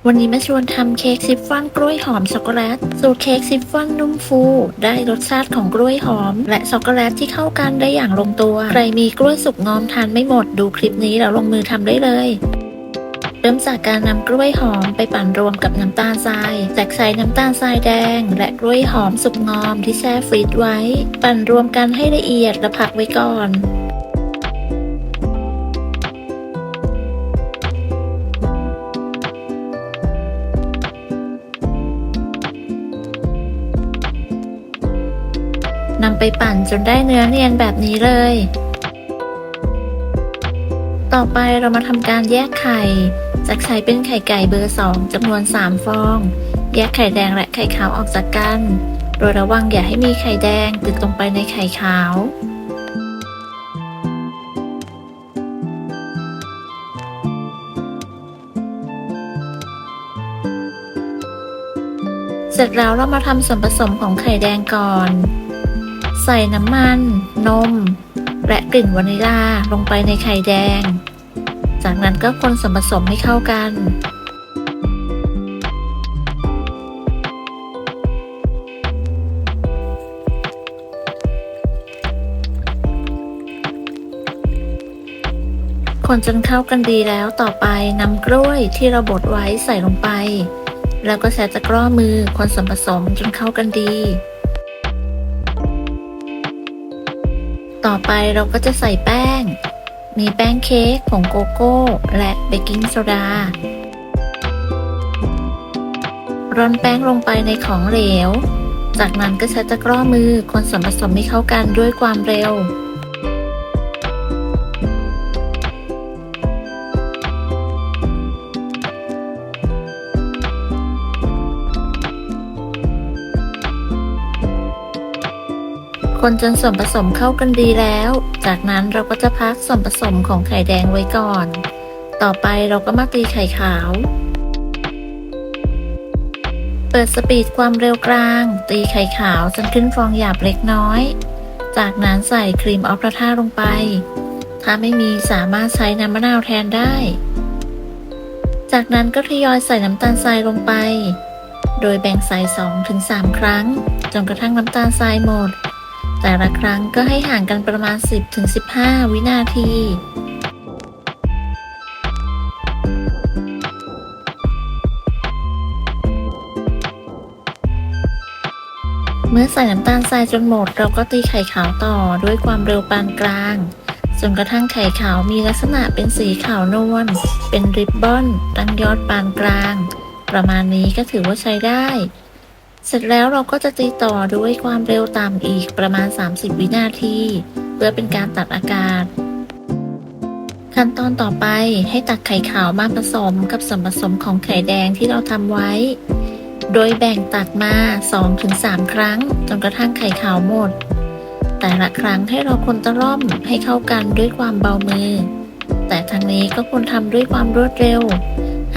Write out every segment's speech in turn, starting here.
วันนี้มาชวนทำเค้กชิฟฟ่อนกล้วยหอมช็อกโกแลตสูตรเค้กชิฟฟ่อนนุ่มฟูได้รสชาติของกล้วยหอมและช็อกโกแลตที่เข้ากันได้อย่างลงตัวใครมีกล้วยสุกงอมทานไม่หมดดูคลิปนี้แล้วลงมือทำได้เลยเริ่มจากการนำกล้วยหอมไปปั่นรวมกับน้ำตาลทรายแจกใส่น้ำตาลทรายแดงและกล้วยหอมสุกงอมที่แช่ฟรีซไว้ปั่นรวมกันให้ละเอียดและพักไว้ก่อนนำไปปั่นจนได้เนื้อเนียนแบบนี้เลย ต่อไปเรามาทำการแยกไข่จากใช้เป็นไข่ไก่เบอร์ 2จำนวน 3 ฟอง แยกไข่แดงและไข่ขาวออกจากกัน โดยระวังอย่าให้มีไข่แดงติดลงไปในไข่ขาว เสร็จแล้วเรามาทำส่วนผสมของไข่แดงก่อนใส่น้ำมัน นม และกลิ่นวานิลลาลงไปในไข่แดง จากนั้นก็คนส่วนผสมให้เข้ากัน คนจนเข้ากันดีแล้วต่อไปนำกล้วยที่เราบดไว้ใส่ลงไป แล้วก็ใช้ตะกร้อมือคนส่วนผสมจนเข้ากันดีต่อไปเราก็จะใส่แป้ง มีแป้งเค้ก ผงโกโก้ และเบกกิ้งโซดา ร่อนแป้งลงไปในของเหลว จากนั้นก็ใช้ตะกร้อมือคนส่วนผสมให้เข้ากันด้วยความเร็ว คนจนส่วนผสมเข้ากันดีแล้ว จากนั้นเราก็จะพักส่วนผสมของไข่แดงไว้ก่อน ต่อไปเราก็มาตีไข่ขาว เปิดสปีดความเร็วกลาง ตีไข่ขาวจนขึ้นฟองหยาบเล็กน้อย จากนั้นใส่ครีมออฟราท่าลงไป ถ้าไม่มีสามารถใช้น้ำมะนาวแทนได้ จากนั้นก็ทยอยใส่น้ำตาลทรายลงไป โดยแบ่งใส่ 2-3 ครั้ง จนกระทั่งน้ำตาลทรายหมดแต่ละครั้งก็ให้ห่างกันประมาณ 10-15 วินาที เมื่อใส่น้ำตาลทรายจนหมดเราก็ตีไข่ขาวต่อด้วยความเร็วปานกลางจนกระทั่งไข่ขาวมีลักษณะเป็นสีขาวนวลเป็นริบบอนตั้งยอดปานกลางประมาณนี้ก็ถือว่าใช้ได้เสร็จแล้วเราก็จะตีต่อด้วยความเร็วต่ำอีกประมาณ 30 วินาทีเพื่อเป็นการตัดอากาศขั้นตอนต่อไปให้ตักไข่ขาวมาผสมกับส่วนผสมของไข่แดงที่เราทำไว้โดยแบ่งตักมา 2-3 ครั้งจนกระทั่งไข่ขาวหมดแต่ละครั้งให้เราคนตะล่อมให้เข้ากันด้วยความเบามือแต่ทั้งนี้ก็ควรทำด้วยความรวดเร็ว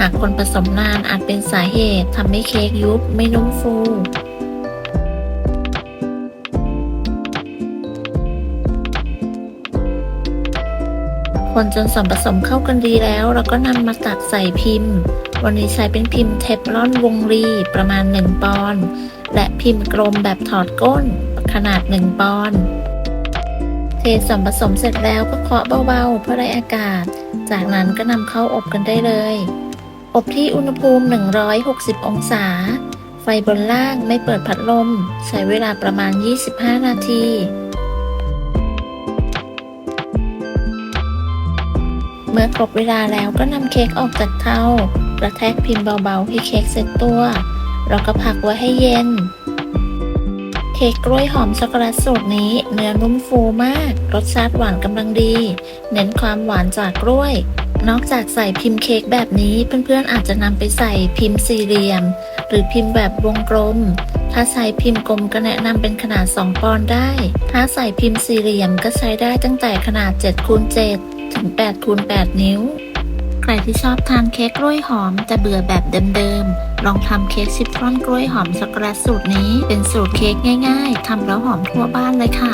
หากคนผสมนานอาจเป็นสาเหตุทำให้เค้กยุบไม่นุ่มฟูคนจนส่วนผสมเข้ากันดีแล้วเราก็นำมาตักใส่พิมพ์วันนี้ใช้เป็นพิมพ์เทฟลอนวงรีประมาณ1 ปอนด์และพิมพ์กลมแบบถอดก้นขนาด1 ปอนด์เทส่วนผสมเสร็จแล้วก็เคาะเบาๆเพื่อได้อากาศจากนั้นก็นำเข้าอบกันได้เลยอบที่อุณหภูมิ160 องศาไฟบนล่างไม่เปิดพัดลมใช้เวลาประมาณ25 นาทีเมื่อครบเวลาแล้วก็นำเค้กออกจากเตากระแทกพิมพ์เบาๆให้เค้กเซ็ตตัวแล้วก็พักไว้ให้เย็นเค้กกล้วยหอมช็อกโกแลตสูตรนี้เนื้อนุ่มฟูมากรสชาติหวานกำลังดีเน้นความหวานจากกล้วยนอกจากใส่พิมพ์เค้กแบบนี้เพื่อนๆอาจจะนำไปใส่พิมพ์สี่เหลี่ยมหรือพิมพ์แบบวงกลมถ้าใส่พิมพ์กลมก็แนะนำเป็นขนาด2 ปอนด์ได้ถ้าใส่พิมพ์สี่เหลี่ยมก็ใช้ได้ตั้งแต่ขนาด7x7 ถึง8x8 นิ้วใครที่ชอบทานเค้กกล้วยหอมแต่เบื่อแบบเดิมๆลองทำเค้กชิฟฟ่อนกล้วยหอมช็อกโกแลตสูตรนี้เป็นสูตรเค้กง่ายๆทำแล้วหอมทั่วบ้านเลยค่ะ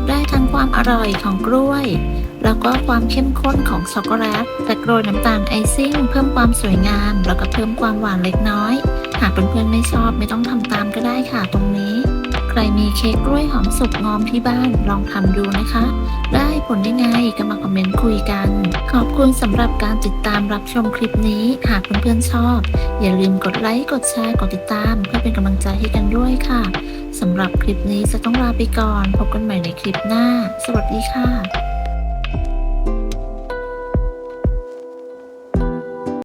ได้ทั้งความอร่อยของกล้วย แล้วก็ความเข้มข้นของช็อกโกแลตแต่โรยน้ำตาลไอซิ่งเพิ่มความสวยงามแล้วก็เพิ่มความหวานเล็กน้อย หากเพื่อนๆไม่ชอบไม่ต้องทำตามก็ได้ค่ะตรงนี้ ใครมีเค้กกล้วยหอมสุกงอมที่บ้านลองทำดูนะคะ ได้ผลยังไงก็มาคอมเมนต์คุยกัน ขอบคุณสำหรับการติดตามรับชมคลิปนี้ หากเพื่อนๆชอบ อย่าลืมกดไลค์กดแชร์กดติดตามเพื่อเป็นกำลังใจให้กันด้วยค่ะสำหรับคลิปนี้จะต้องลาไปก่อนพบกันใหม่ในคลิปหน้า สวัสดีค่ะ